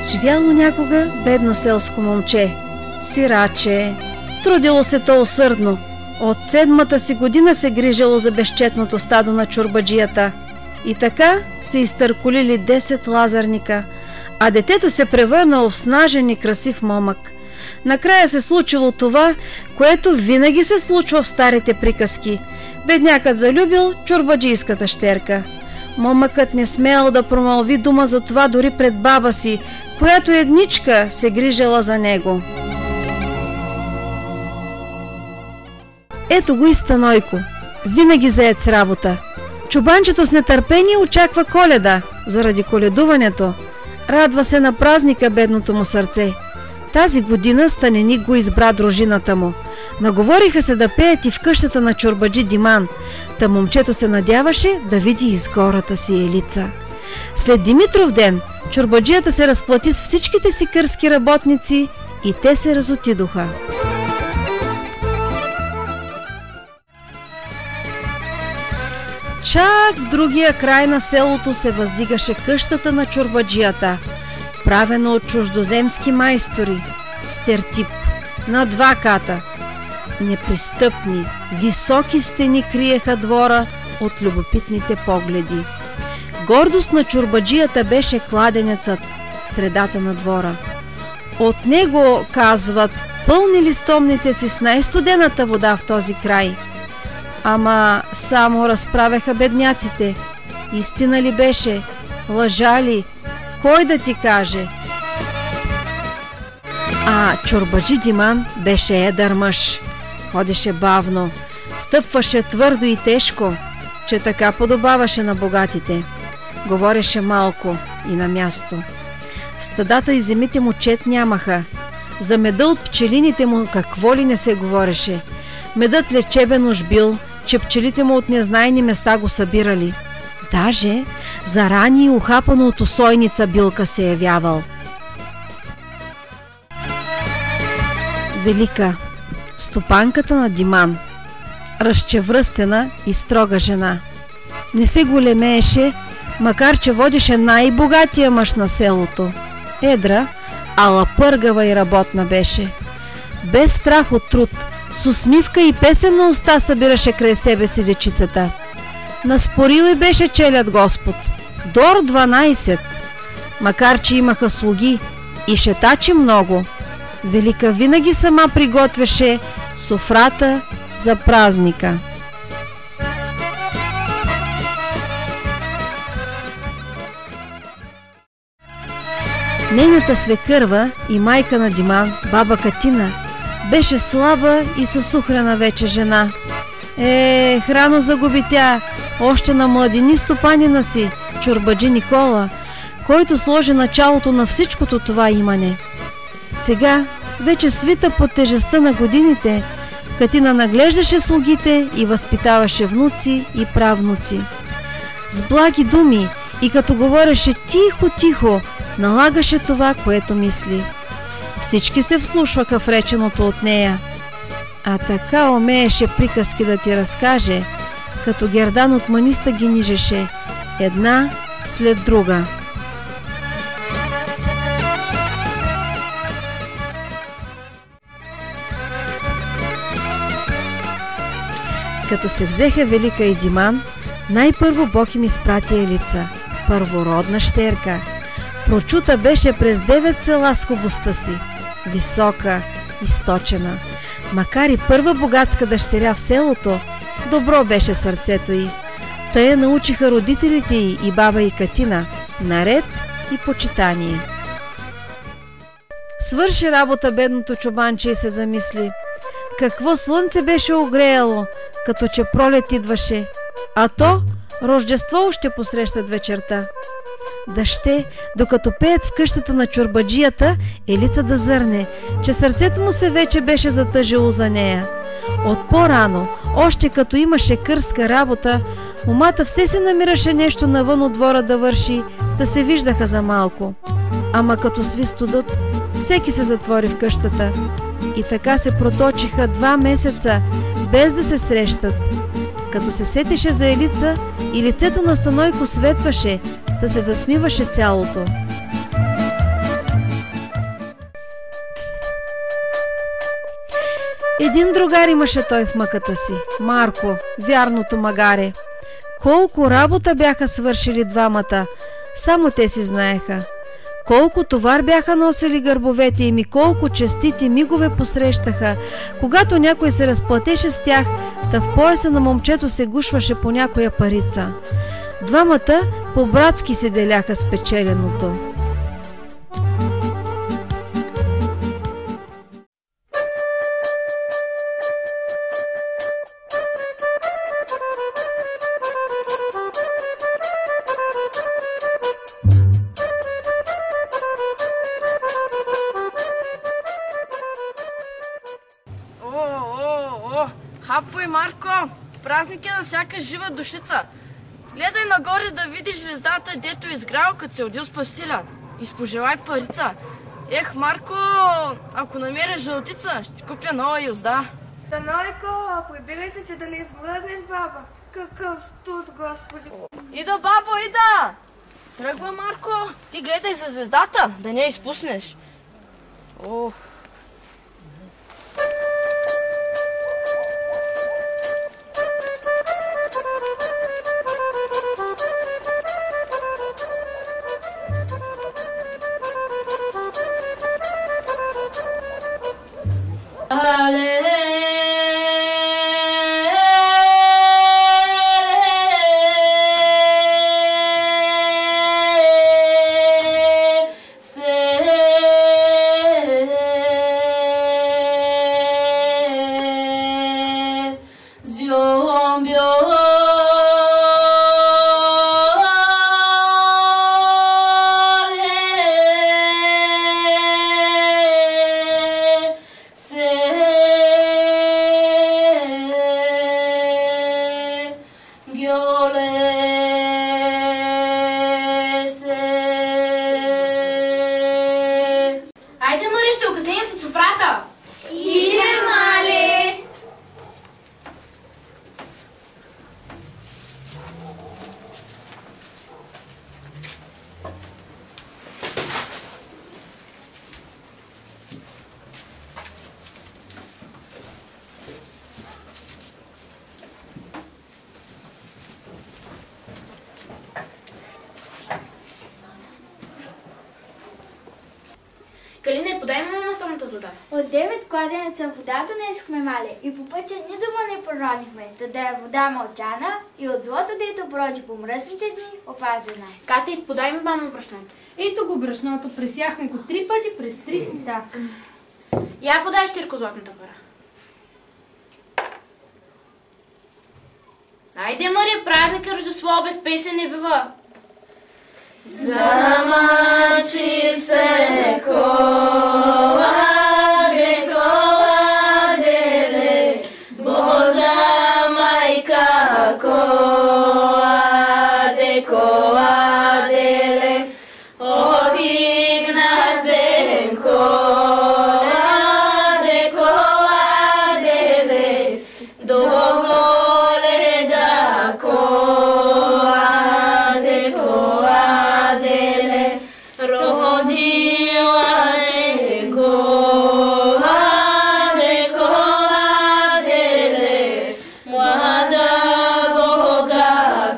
Живяло някога бедно селско момче, сираче, трудило се то усърдно. От 7-та си година се грижало за безчетното стадо на чорбаджията. И така се изтърколили 10 лазарника, а детето се превърнало в снажен и красив момък. Накрая се случило това, което винаги се случва в старите приказки. Беднякът залюбил чорбаджийската щерка. Момъкът не смеял да промълви дума за това дори пред баба си, която едничка се грижала за него. Ето го и Станойко, винаги заед с работа. Чобанчето с нетърпение очаква Коледа. Заради коледуването радва се на празника бедното му сърце. Тази година Станеник го избра дружината му. Наговориха се да пеят и в къщата на чорбаджи Диман, та момчето се надяваше да види изгората си Елица. След Димитров ден чорбаджията се разплати с всичките си кърски работници и те се разотидоха. Чак в другия край на селото се въздигаше къщата на чорбаджията, правена от чуждоземски майстори, с тертип, на 2 ката. Непристъпни, високи стени криеха двора от любопитните погледи. Гордост на чорбаджията беше кладенецът в средата на двора. От него, казват, пълнили стомните си с най-студената вода в този край. Ама само разправяха бедняците. Истина ли беше? Лъжа ли? Кой да ти каже? А чорбаджи Диман беше едър мъж. Ходеше бавно, стъпваше твърдо и тежко, че така подобаваше на богатите. Говореше малко и на място. Стадата и земите му чет нямаха. За меда от пчелините му какво ли не се говореше. Медът лечебен уж бил, че пчелите му от незнайни места го събирали. Даже за рани и ухапано от усойница билка се явявал. Велика, стопанката на Диман, разчевръстена и строга жена. Не се големееше, макар че водеше най-богатия мъж на селото. Едра, ала пъргава и работна беше. Без страх от труд, с усмивка и песен на уста събираше край себе си дечицата. Наспорил и беше челят Господ. Дор 12, макар че имаха слуги и шетачи много. Велика винаги сама приготвяше софрата за празника. Нейната свекърва и майка на Диман, баба Катина, беше слаба и съсухрена вече жена. Храно загуби тя, още на младини стопанина си, чорбаджи Никола, който сложи началото на всичкото това имане. Сега, вече свита под тежестта на годините, Катина наглеждаше слугите и възпитаваше внуци и правнуци. С благи думи и като говореше тихо-тихо, налагаше това, което мисли. Всички се вслушваха в реченото от нея. А така умееше приказки да ти разкаже, като гердан от маниста ги нижеше, една след друга. Като се взеха Велика и Диман, най-първо Бог им изпрати Елица, първородна щерка. Прочута беше през 9 села с хубостта си, висока, източена. Макар и първа богатска дъщеря в селото, добро беше сърцето й. Тая научиха родителите й и баба и Катина на ред и почитание. Свърши работа бедното чобанче и се замисли. Какво слънце беше огреяло, като че пролет идваше, а то Рождество още посрещат вечерта. Дъще, докато пеят в къщата на чорбаджията, Елица да зърне, че сърцето му се вече беше затъжило за нея. От по-рано, още като имаше кърска работа, момата все се намираше нещо навън от двора да върши, да се виждаха за малко. Ама като сви студът, всеки се затвори в къщата. И така се проточиха 2 месеца, без да се срещат. Като се сетеше за Елица, и лицето на Станойко светваше, да се засмиваше цялото. Един другар имаше той в мъката си, Марко, вярното магаре. Колко работа бяха свършили двамата, само те си знаеха. Колко товар бяха носили гърбовете им и колко честити мигове посрещаха, когато някой се разплатеше с тях, та в пояса на момчето се гушваше по някоя парица. Двамата по-братски се деляха спечеленото. Хапвай, Марко! Празник е на всяка жива душица. Гледай нагоре да видиш звездата, дето е изгрял, като се родил Спасителя. Изпожелай парица. Ех, Марко, ако намериш жълтица, ще купя нова юзда. Данойко, прибирай се, че да не измръзнеш, баба. Какъв студ, Господи. Ида, бабо, ида! Тръгва, Марко. Ти гледай за звездата, да не я изпуснеш. Ох. Калина, подай ми настойната вода. От 9 кладенеца вода донесохме, мале, и по пътя ни дума не проронихме, да е вода мълчана и от злото, дето броди по мръсните дни, опазена. Катя, подай ми мамо брашното. Ето го брашното, пресяхме го 3 пъти през 3 сита. Я подай Штирко златната пара. Айде, Мария, празник Рождество без песен не бива. Замъчи се кола, кола, деле, Божа майка, кола, деле, отигна се кола, деле, до голеда кола, деле, родила се кола, деле, млада Бога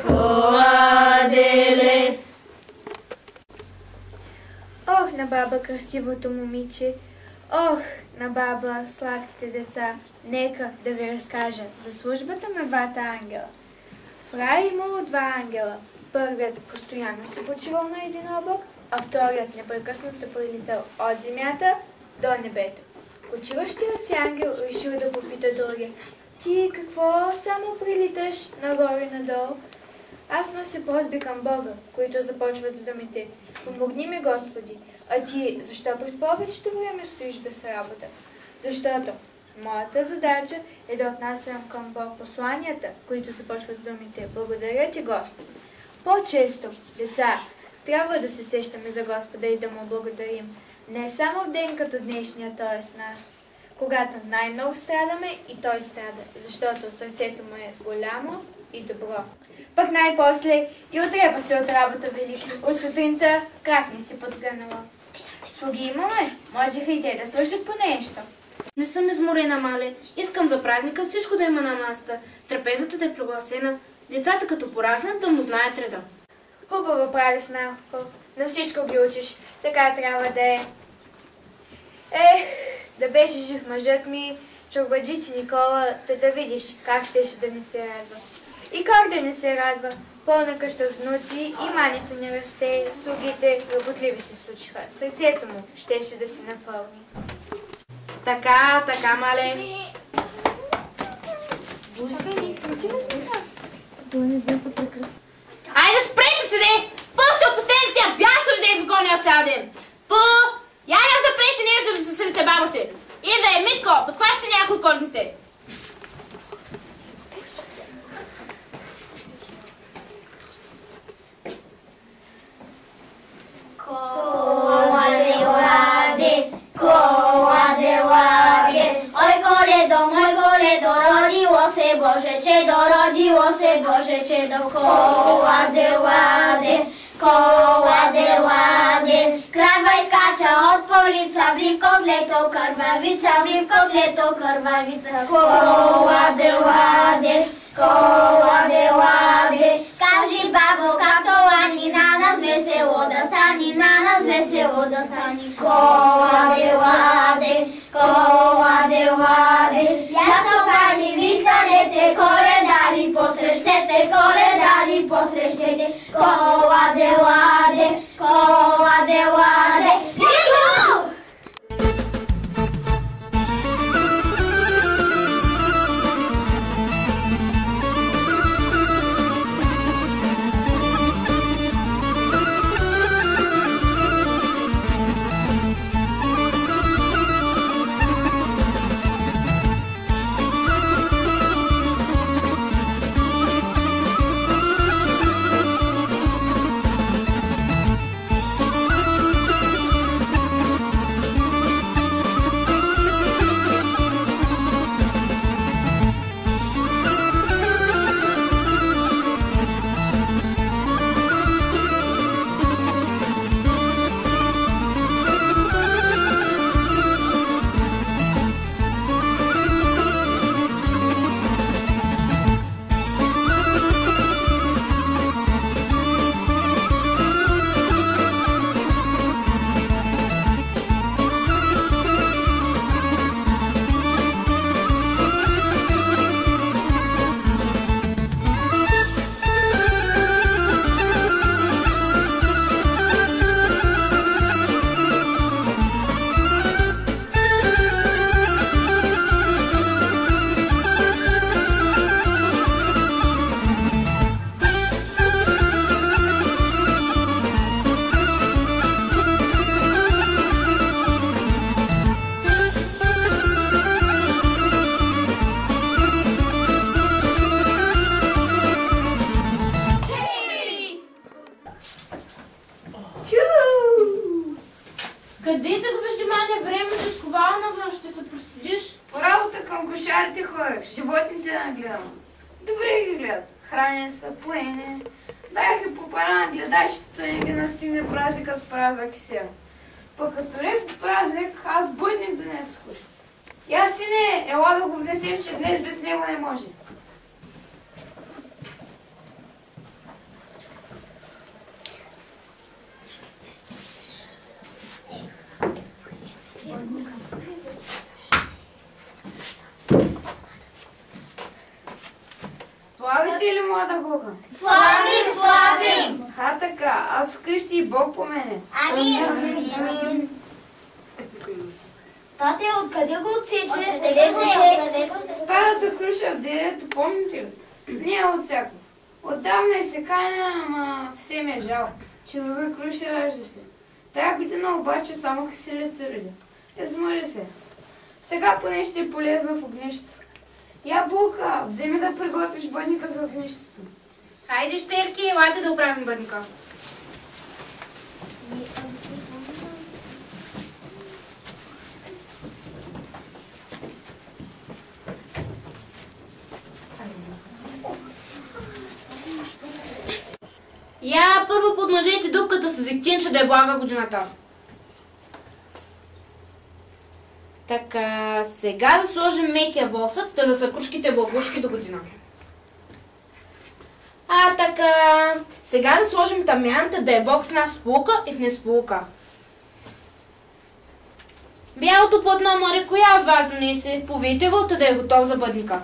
кола, деле. Ох, на баба красивото момиче. Ох, на баба сладките деца. Нека да ви разкажа за службата на двата ангела. В рая имало 2 ангела. Първият постоянно се почивал на един облак, а вторият непрекъснато прилитал от земята до небето. Почиващият си ангел решил да попита другия: ти какво само прилиташ нагоре и надолу? Аз нося просби към Бога, които започват с думите: помогни ми, Господи. А ти защо през повечето време стоиш без работа? Защото моята задача е да отнасям към Бог посланията, които започват с думите: благодаря ти, Господи. По-често, деца, трябва да се сещаме за Господа и да му благодарим. Не само в ден като днешния, т.е. с нас, когато най-много страдаме и той страда, защото сърцето му е голямо и добро. Пък най-после и отрепа се от работа велики. От сутринта крак не си подгънала. Слуги имаме. Можеха и те да свършат по нещо. Не съм изморена, мале. Искам за празника всичко да има на масата. Трапезата да е пригласена. Децата като пораснат да му знаят реда. Хубаво прави, Снарко. На всичко ги учиш. Така трябва да е. Да беше жив мъжът ми, чорбаджити Никола, да видиш как щеше да не се радва. И как да не се радва? Пълна къща с внуци, имането не расте, слугите работливи се случиха. Сърцето му щеше да се напълни. Така, мале. Айде спрете се, де! Пълсте опустените тя бясови да изгоня от цял ден. Я запейте нещо да се съдите баба си. Иде, Митко, подхващате някой от коледните. Родило се Боже чедо, коладе, ладе, крава изкача от полица, ври в котлето кървавица, коладе, кажи бабо, като лани, на нас весело да стани, коладе, ясно пани ви станете, коледари посрещете, коладе, Иго! Къде загубиш внимание? Времето е сковало навън, ще се простудиш. По работа към кошарите ходех, животните да нагледам. Добре ги гледат, хранени са, поене. Дах и по пара на гледащите, не ги настигне празника с празък и сега. Пък като рек празник, аз бъдник донесох. Я сине, ела да го внесем, че днес без него не може. Славите ли, млада Бога? Славим! Ха така, аз вкъщи и Бог по мене. Амин! Тате, откъде го отсече? Къде се? Старата круша в дерето, помните ли? Не е от всяко. Отдавна е секана, ама все ми е жал. Человек круши ражда се. Тая година обаче само киселица роди. Измори се. Сега поне ще е полезна в огнището. Я, Булка, вземи да приготвиш бъдника за огнището. Хайде, щерки, елате да оправим бъдника. Я първо подмъжете дупката с зектинче да е блага годината. Така, сега да сложим мекия восък, да са крушките благушки до година. Така, сега да сложим тамяната да е бокс с нас сполука и в несполука. Бялото платно, море, коя от вас донесе? Повийте го, да е готов за бъдника.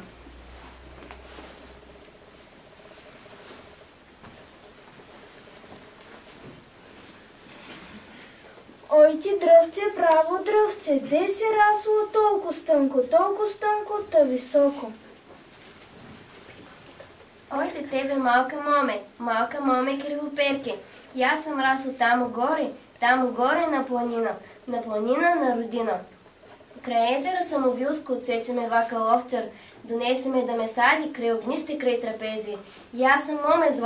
Ой ти дръвце, право дръвце, де си расло толкова стънко, та високо. Ой, тебе малка моме кривоперке. И аз съм расъл там горе на планина на родина. Край езера Самовилско отсечеме вака овчар, донесеме да ме сади край огнище, край трапези. И аз съм моме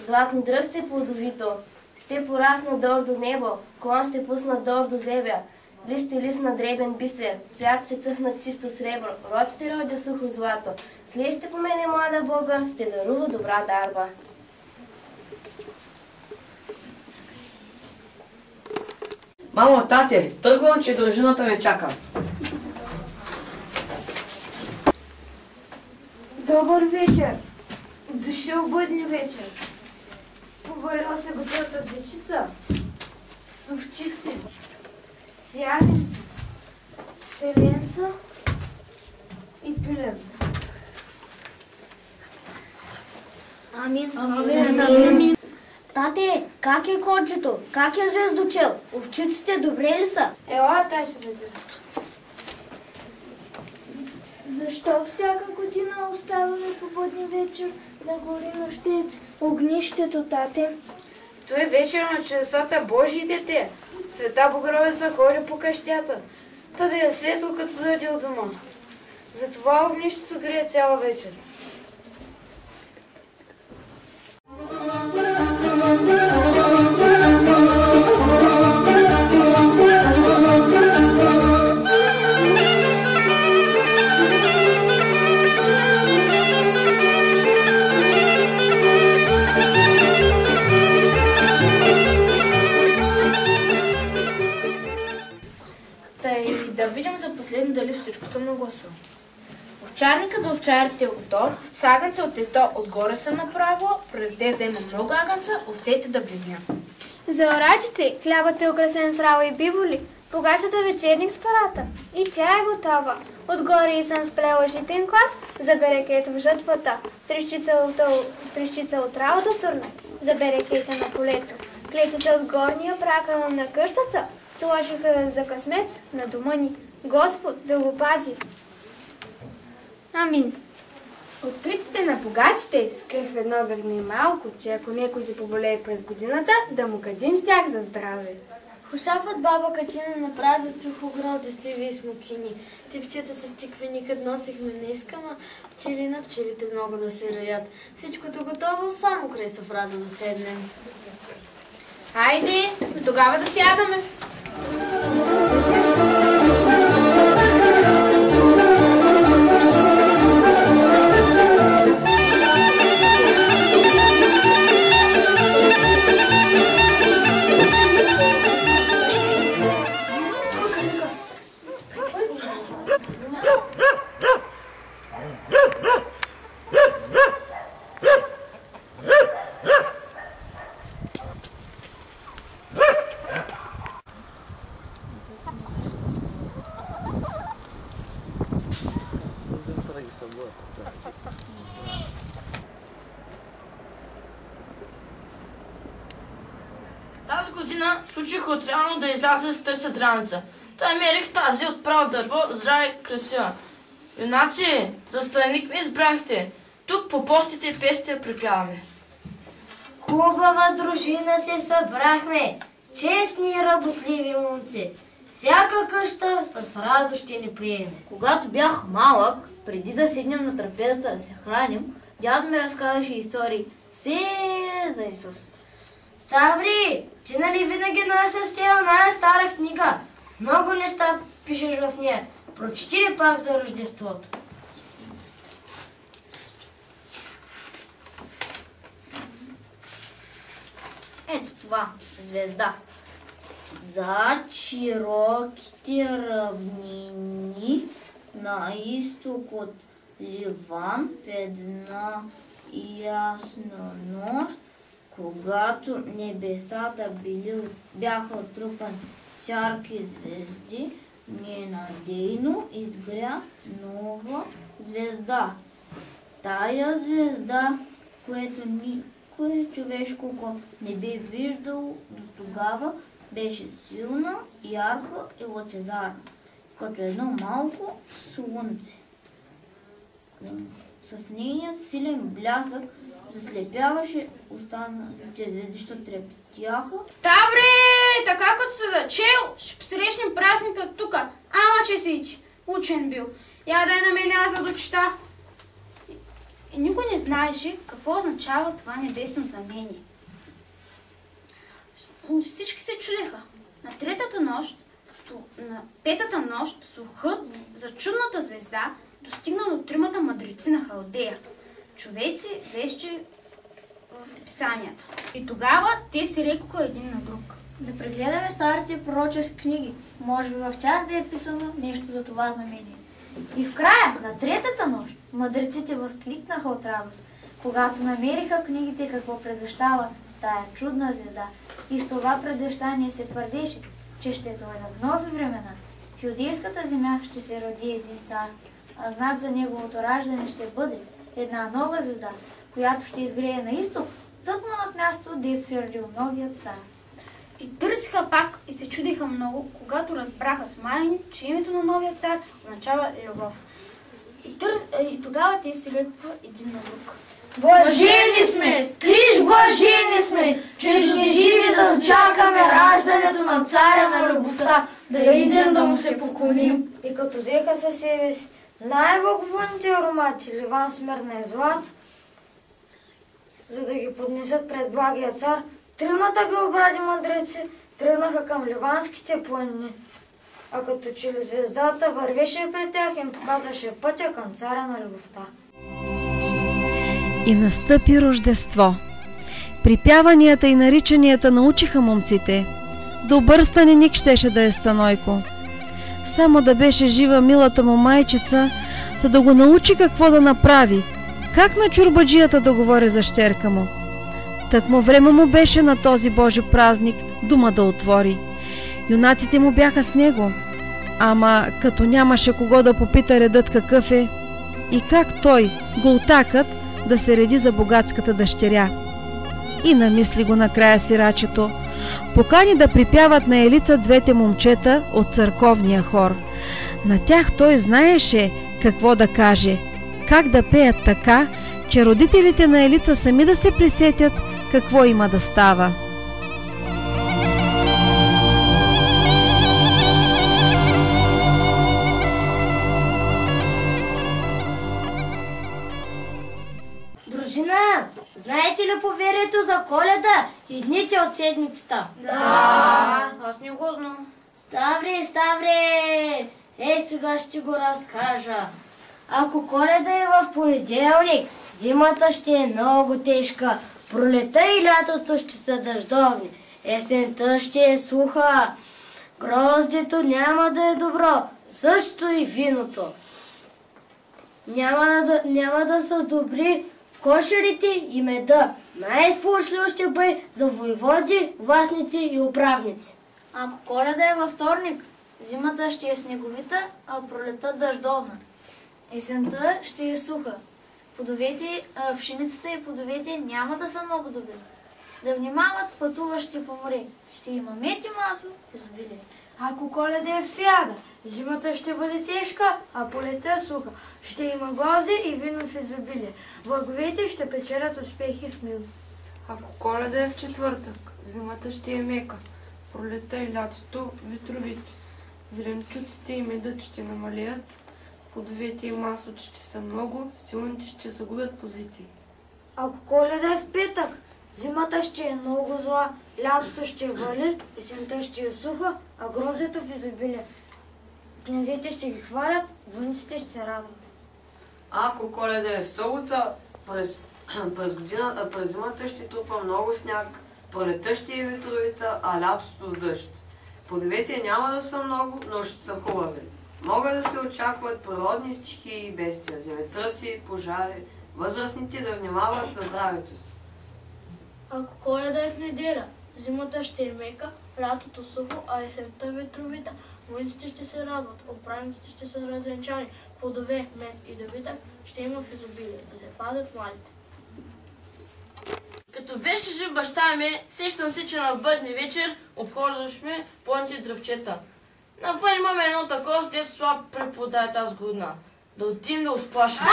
златно дръвце плодовито. Ще порасна дор до небо, клон ще пусна дор до зебя. Лист на дребен бисер, цвят ще цъфнат чисто сребро, род ще родя сухо злато. След ще помене млада Бога, ще дарува добра дарба. Мамо, тате, тръгвам, че дружината ме чака. Добър вечер. Дошъл бъдни вечер. Поварила се готовата с дечица, с овчици, с ягенца, теленца и пиленца. Амин. Тате, как е кончето? Как е звездочел? Овчиците добре ли са? Ела, тай ще задира. Защо всяка година оставаме по бъдни вечер да гори нощец огнището, тате? Той е вечер на чудесата Божие дете. Света Богородица ходи по къщата. Та да е светло, като дойде от дома. Затова огнището грее цяла вечер. Да видим за последно дали всичко съм нагласил. Овчарникът за овчарите е готов, с агънца от тесто отгоре са направо, преди да има много агънца, овцете да близнят. За орачите хлябът е украсен с рала и биволи, погачата вечерник с парата. И тя е готова. Отгоре и съм сплела житен клас, за берекет в жътвата, трещица от работа турне, за берекета на полето, клетица от горния бракъл на къщата, сложиха за късмет на дома ни. Господ да го пази. Амин. От триците на богачите скрих едно гърне малко, че ако някой се поболее през годината, да му кадим с тях за здраве. Хушафът баба Катина направи от сухо грозде, сливи и смокини. Тепчета с тиквени, като носихме днеска, ма пчели на пчелите много да се роят. Всичкото готово, само край софрата да седнем. Хайде, тогава да сядаме. Тази година случих от реално да изляза с търсят раница. Та мерих тази от право дърво, здрава и красива. Юнаци, за страник ме избрахте. Тук по постите и песите припяваме. Хубава дружина се събрахме, честни и работливи момци. Всяка къща с радост ще ни приеме. Когато бях малък, преди да седнем на трапезата да се храним, дядо ми разказваше истории все за Исус. Ставри, ти нали винаги нося с тя оная стара книга? Много неща пишеш в нея. Прочети ли пак за Рождеството? Ето това, звезда. Зад широките равнини на изток от Ливан в една ясна нощ, когато небесата бяха отрупани с ярки звезди, ненадейно изгря нова звезда. Тая звезда, което никой човешко око не би виждал до тогава, беше силна, ярка и лъчезарна, като едно малко слънце. С нейният силен блясък заслепяваше останалите звезди, защото трептяха. Ставре, така като се зачел, ще посрещнем празника тук. Ама че си учен бил. Я дай на мен аз да дочита. И никой не знаеше какво означава това небесно знамение. Всички се чудеха. На петата нощ слухът за чудната звезда достигна до тримата мъдреци на Халдея. Човеци вещи в писанията. И тогава те се рекоха един на друг. Да прегледаме старите пророчески книги. Може би в тях да е писано нещо за това знамение. И в края на третата нощ мъдреците възкликнаха от радост, когато намериха книгите какво предвещава тая чудна звезда. И в това предвещание се твърдеше, че ще дойдат нови времена. В юдейската земя ще се роди един цар, а знак за неговото раждане ще бъде една нова звезда, която ще изгрее на изток, тъкмо над място, дето се родил новият цар. И търсиха пак и се чудиха много, когато разбраха смаяни, че името на новия цар означава любов. И тогава те се рекоха един на друг. Блажени сме, триж блажени сме, че сме живи да очакаме раждането на царя на любовта, да идем да му се поклоним. И като взеха със себе си най-благоволните аромати, ливан, смирна и злато, за да ги поднесат пред благия цар, тримата белобради мъдреци тръгнаха към ливанските планини. А като че ли звездата вървеше пред тях, им показваше пътя към царя на любовта. И настъпи Рождество. Припяванията и наричанията научиха момците. Добър станеник щеше да е Станойко. Само да беше жива милата му майчица, да го научи какво да направи, как на чурбаджията да говори за щерка му. Тъкмо време му беше на този Божи празник дума да отвори. Юнаците му бяха с него, ама като нямаше кого да попита редът какъв е и как той, голтакът, да се реди за богатската дъщеря. И намисли го накрая сирачето. Покани да припяват на Елица двете момчета от църковния хор. На тях той знаеше какво да каже, как да пеят така, че родителите на Елица сами да се присетят какво има да става. Дружина, знаете ли поверието за Коледа и дните от седмицата? Да, аз не го знам. Ставре! Сега ще го разкажа. Ако Коледа е в понеделник, зимата ще е много тежка. Пролета и лятото ще са дъждовни. Есента ще е суха. Гроздето няма да е добро. Също и виното. Няма да са добри кошерите и меда. Най-сполучливо ще бъде за войводи, властници и управници. Ако Коледа е във вторник, зимата ще е снеговита, а пролета дъждовна. Есента ще е суха. Пшеницата и плодовете няма да са много добри. Да внимават пътуващи по море. Ще има мед и масло в изобилие. Ако Коледа е в сряда, зимата ще бъде тежка, а полета суха. Ще има грозде и вино в изобилие. Враговете ще печелят успехи в мир. Ако Коледа е в четвъртък, зимата ще е мека, пролета и лятото ветровити. Зеленчуците и медът ще намалеят, плодовете и маслото ще са много, силните ще загубят позиции. Ако Коледа е в петък, зимата ще е много зла, лятото ще вали, есента ще е суха, а гроздето в изобилие. Князете ще ги хвалят, войниците ще се радват. Ако Коледа е събота, през зимата ще трупа много сняг, пролета ще е ветровита, а лятото с дъжд. Плодовете няма да са много, но ще са хубави. Могат да се очакват природни стихии и бедствия, земетръси, пожари, възрастните да внимават за здравето си. Ако Коледа е в неделя, зимата ще е мека, лятото сухо, а есента ветровита. Войниците ще се радват, опраниците ще са развенчани, плодове, мед и добитък ще има в изобилие, да се пазят младите. Като беше жив баща ми, сещам се, че на бъдни вечер обхождахме плънните дръвчета. Навън имаме едно такова, дето слаб преплода е тази година. Да отидем да усплашим.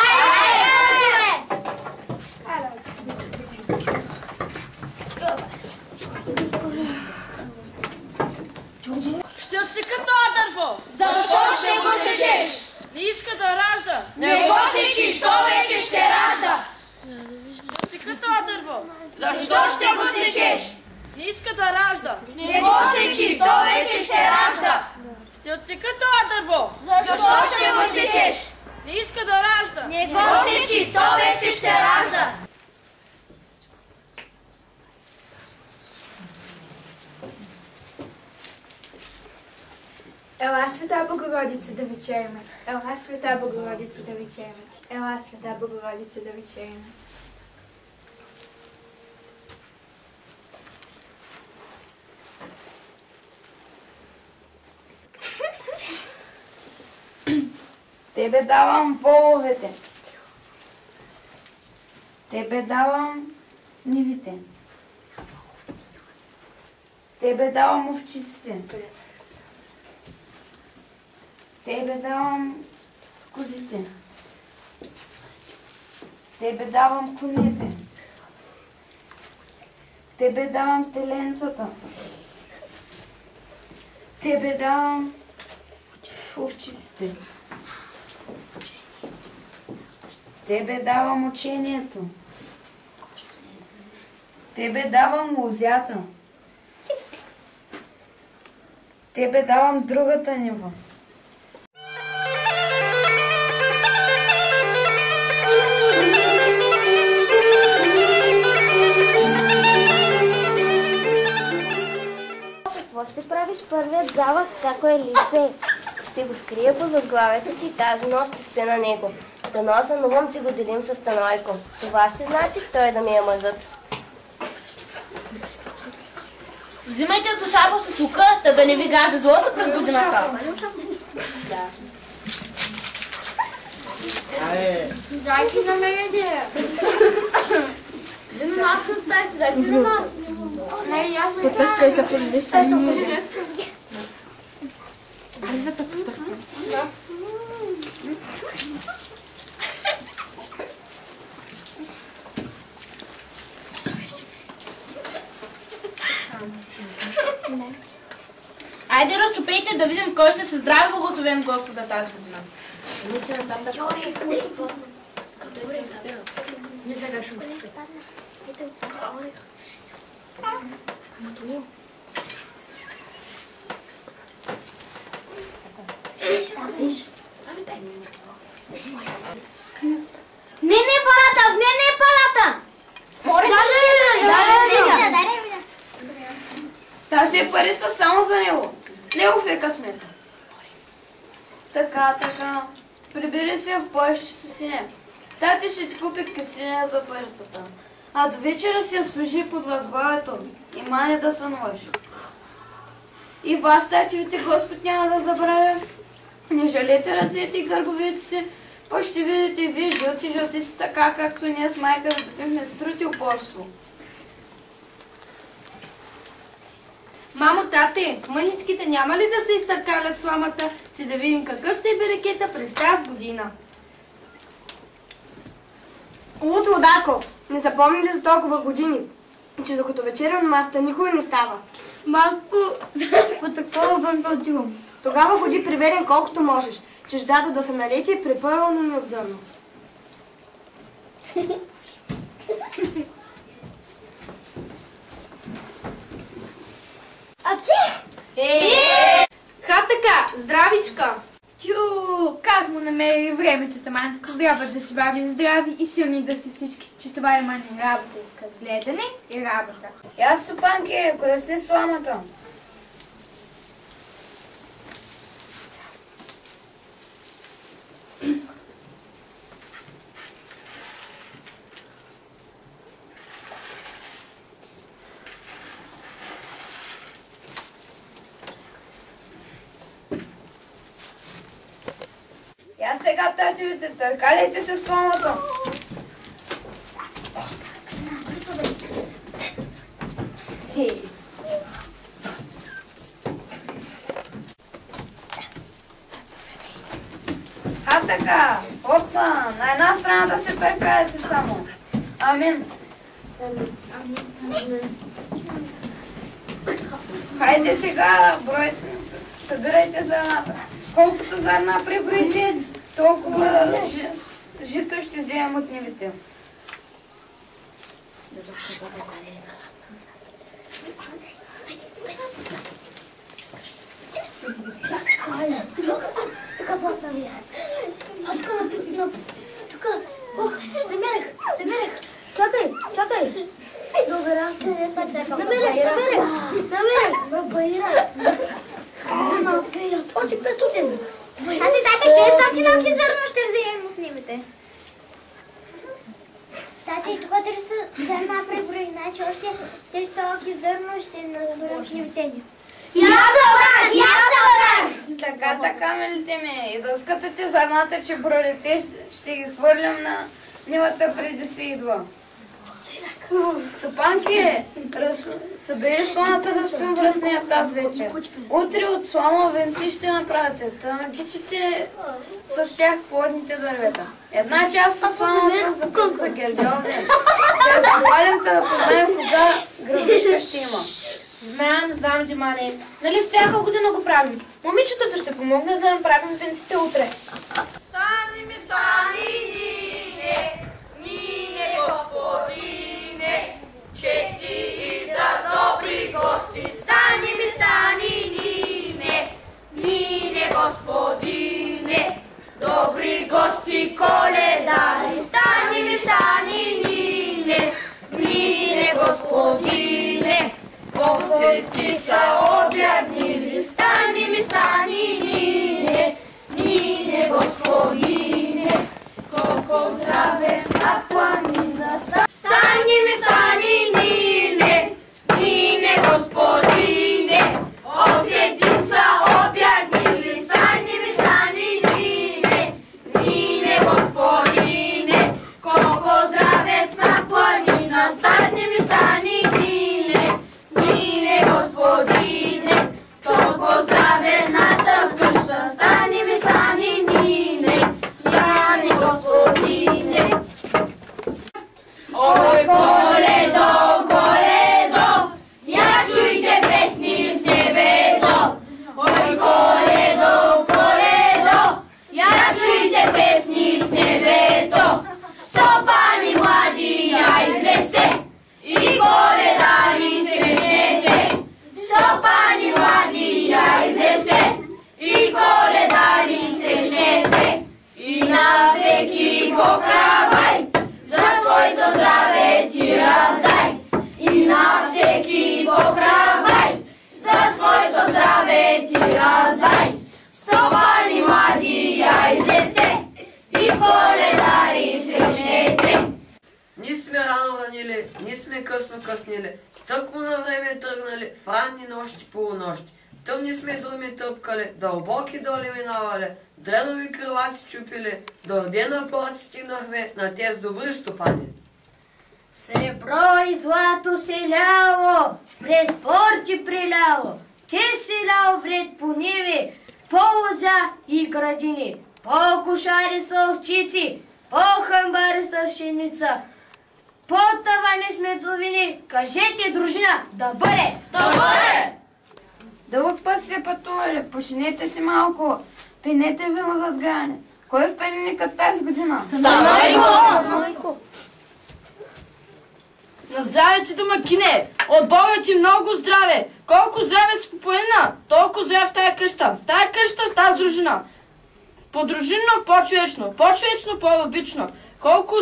Ще отсека това дърво! Защо ще го сечеш? Не иска да ражда! Не го сечи, то вече ще ражда! Ще отсека това дърво! Защо ще го сечеш? Не иска да ражда! Не го сечи, то вече ще ражда! Ще отсека това дърво! Защо ще го сечеш? Не иска да ражда! Не го сечи, то вече ще ражда! Ела, Света Богородица, да вечеряме. Ела, Света Богородица, да вечеряме. Ела, Света Богородица, да вечеряме. Тебе давам воловете. Тебе давам нивите. Тебе давам овчиците. Тебе давам козите. Тебе давам конете. Тебе давам теленцата. Тебе давам овчиците. Тебе давам учението. Тебе давам лозята. Тебе давам другата нива. Какво ще правиш първият залък, како е лице? Ще го скрия под отглавията си и тази нощ ще спя на него. Дано сънувам, че го делим с Станойко. Това ще значи той да ми е мъжът. Взимайте от шафа с лука, да не ви гази злото през годината. Дайте на мен идея. На нас не оставите, дайте на нас. Не, ясно. Ще се подвижте. Айде разчупейте да видим кой ще се здрави благословен Господа тази година. Не палата, не палата! Тази е парица само за него. Негов е късмет. Така. Прибери се в повечето сине. Тати ще ти купи кисеня за парицата. А до вечера си я служи под възглавието и мане да сънуваш. И вас, татовите, Господ няма да забравя. Не жалете ръцете и гърбовете си, пък ще видите и вие жълти си така, както ние с майка бихме с труд и упорство. Мамо, тате, мъничките няма ли да се изтъркалят сламата, че да видим какъв ще е берекета през тази година? Луд Лудако, не запомни ли за толкова години, че докато вечеря на масата никой не става? Малко по такова вънпълтивам. Тогава ходи приведен колкото можеш, че ждата да се налети и препълнени от зърно. Ха така, здравичка! Тю, как му намери времето, таман? Трябва да си бавим здрави и силни да си всички, че това има ни работа искат. Гледане и работа. Я, стопанки, пресли сламата. сега татовете, търкаляйте се в сламата. Така, опа, на една страна да се търкаете само. Амин. Хайде сега, бройте, събирайте зърната. Колкото зърна приброите, толкова жито ще вземем от нивите. Тук платна вие. Тук. Ох, намерих. Чакай. Добре. Намерих. Още 500. Ати дайте 600 навки зърно ще вземем от нивите. Тати, тук 300 зърна преброи, значи още 300 навки зърно ще назберат нивите ни. Я събрах! Така, милите ми. И да скътате зърната, че бродите, ще ги хвърлям на нивата преди се идва. Стопанки, събери сламата да спим в лесния тази вечер. Утре от слама венци ще направите. Нагичите с тях плодните дървета. Една част от сламата за гергьовни. Да я запалим, да познаем кога градушка ще има. Знам, Димане. Нали всяка година го правим? Момичетата ще помогнат да направим венците утре. Стани ми, Нине, господине, че ти идат добри гости. Стани ми, Нине, господине, добри гости коледари. Стани ми, Нине, господине, овците са обяднили. Стани ми, Нине, господине, колко здраве на планина. Стани ми, Нине, господине, овците са обяднили. Стани ми, Нине, господине, колко здраве на планина. Стани ми, Нине, господине, колко здраве на тъс къща. Стани ми, Нине, господине. Ой, Коледо, я чуйте песни в небето. Ой, Коледо, я чуйте песни в небето. Стопани млади, я излезте и коледари срещнете. Стопани млади, я излезте и коледари срещнете. И на всеки покравай, за своето здраве ти раздай. И на всеки покравай, за своето здраве ти раздай. Стопани млади, я излезте и коледари срещнете. Ни сме рано ранили, ни сме късно къснили, тъкмо на време тръгнали, в ранни нощи, полунощи. Тъмни сме думи тъпкали, дълбоки доли минавали, дренови крилаци чупили, до родена порт стигнахме на тези добри стопани. Сребро и злато се ляло, пред порти приляло, че се ляло вред по ниви, по лозя и градини, по кошари са овчици, по хамбари са пшеница, по тавани сме долвини. Кажете, дружина, да бъде! Да бъде! Дълъг път сте пътували, починете си малко, пинете вино за сгране. Кой е старинникът тази година? Станайко! На здраве ти, домакине! От Бога ти много здраве! Колко здраве си попоина, толкова здраве в тая къща. В тая къща, в тази дружина. По-дружинно, по-човечно, по-обично. Колко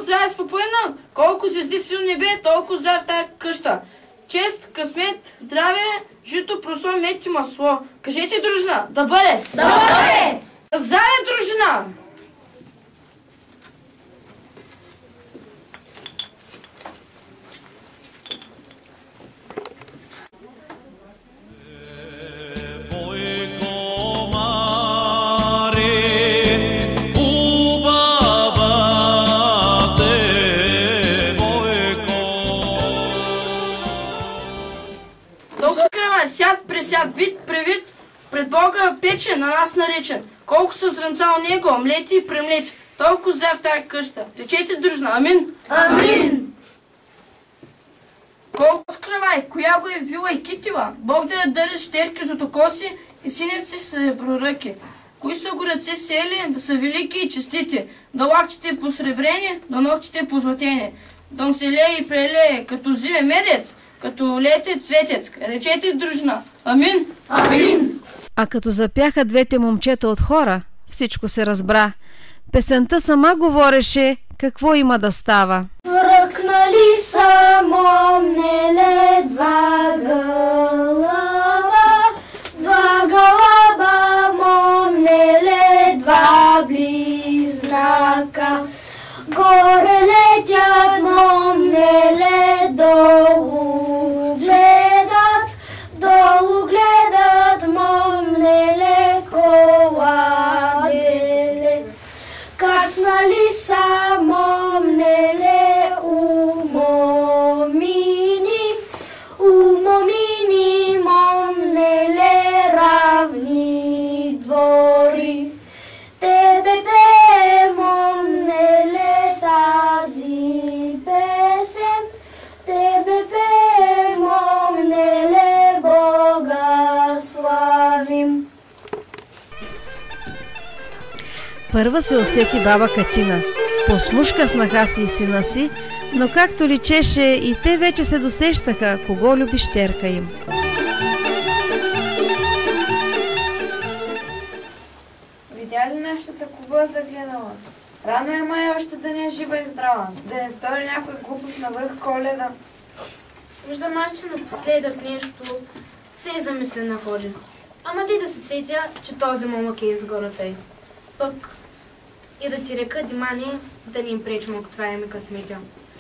здраве си попоина, колко звезди си в небе, толкова здраве в тая къща. Чест, късмет, здраве, жито, просо, мед и масло. Кажете, дружина, да бъде! Да бъде! Здраве, дружина! Бога пече, на нас наречен. Колко са зранца у него, омлети и премлети. Толкова взе в тая къща. Речете дружно, амин. Амин. Колко скравай, коя го е вила и китила. Бог да я държи щерки златокоси и синевци среброръки. Кои са го ръце сели, да са велики и честити, да лактите посребрени, да ногтите позлатени, да му се лее и прелее, като зиме медец, като лете цветец. Речете дружна. Амин. Амин. А като запяха двете момчета от хора, всичко се разбра. Песента сама говореше какво има да става. Мръкнали са момнеле два гълъба, момнеле два близнака. Горе летят момнеле, долу гледат момнеле коладеле. Кацнали са момнеле умомини, момнеле равни двори. Тебе пее момнеле тази песен, тебе пее момнеле Бога славим. Първа се усети баба Катина. Посмушка снаха си и сина си, но както личеше, и те вече се досещаха кого люби щерка им. Видя ли нещата, кого е загледала? Рано е май още да не е жива и здрава, да не стори някой глупост навръх Коледа. Виждам аз, че напоследък нещо се е замислена ходи. Ама ти да се сетя, че този момък е изгората й. Пък и да ти река, Димани, да не им пречим, ако това е късметя.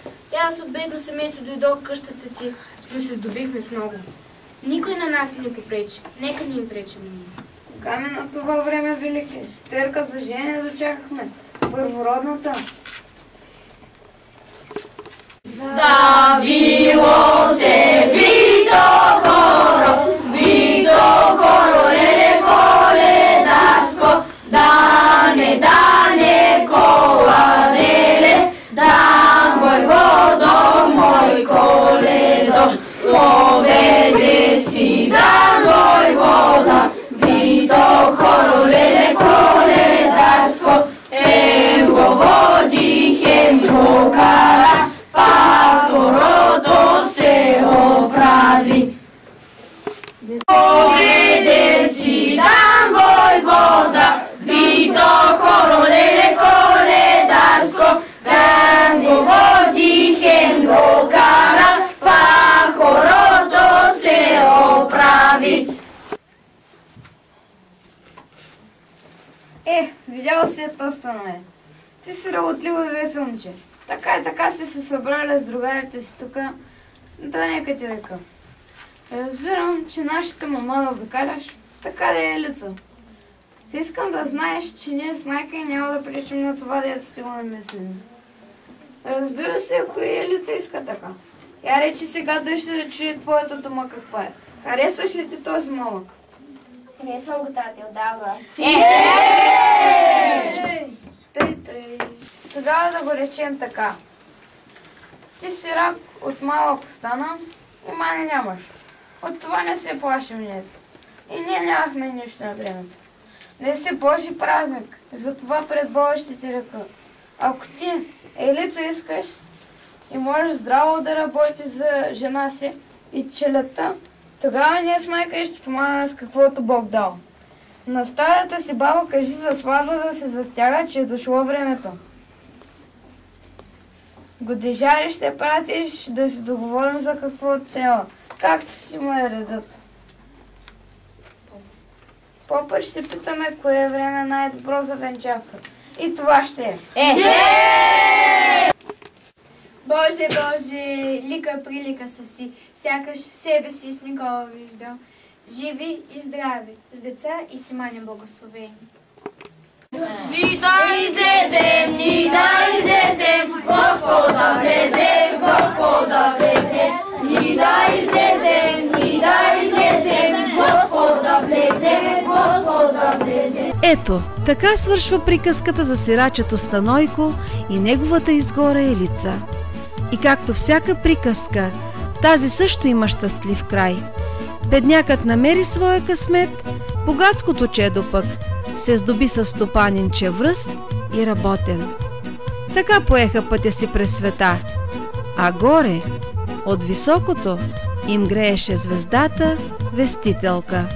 И аз от бедно семейство дойдох в къщата ти, но се здобихме с много. Никой на нас не ни попречи. Нека ни им пречим. Каме на това време, велики, щерка за жене дочакахме. Първородната. Завило се Вито хоро, леле коледаско, дане коладеле, да мой коледо, поведе си да вода, Вито хоро, леле коледаско, го води, го кара, пак хорото се оправи. Поведе си дам вода, Вито хоро, леле коледарско, дам го води, го кара, пак хорото се оправи. Видял си то станове. Ти си работливо и весело момче. Така сте се събрали с другарите си тук. Да, нека ти река. Разбирам, че нашата мама да обикаляш, така да е лица. Ти искам да знаеш, че ние с майка и няма да приличим на това, дето сте го намислили. Разбира се, ако и лица иска така. Я речи сега да ще да чуе твоята дума каква е. Харесваш ли ти този малък? Харесвам го, тати, отдавна. Тъй. Тогава да го речем така. Ти си рак от малък стана и мани нямаш. От това не се плашим нието. И ние нямахме нищо на времето. Не си Божи празник, затова пред Бога ще ти река. Ако ти елица искаш и можеш здраво да работиш за жена си и челята, тогава ние с майка и ще помагаме с каквото Бог дал. На старата си баба кажи за сватба да се застяга, че е дошло времето. Годежари ще пратиш да си договорим за какво трябва, както си му е редът. Попа ще питаме кое е време най-добро за венчавка. И това ще е. Боже, лика прилика са си, сякаш себе си с никога виждал. Живи и здрави, с деца и симани благословени. Ни да излезем, Господа влезем, Господа влезем. Ни да излезем, Господа влезем, Господа Ето, така свършва приказката за сирачето Станойко и неговата изгора Елица. И както всяка приказка, тази също има щастлив край. Беднякът намери своя късмет, богатското чедо пък се здоби със стопанин чевръст и работен. Така поеха пътя си през света, а горе, от високото, им грееше звездата Вестителка.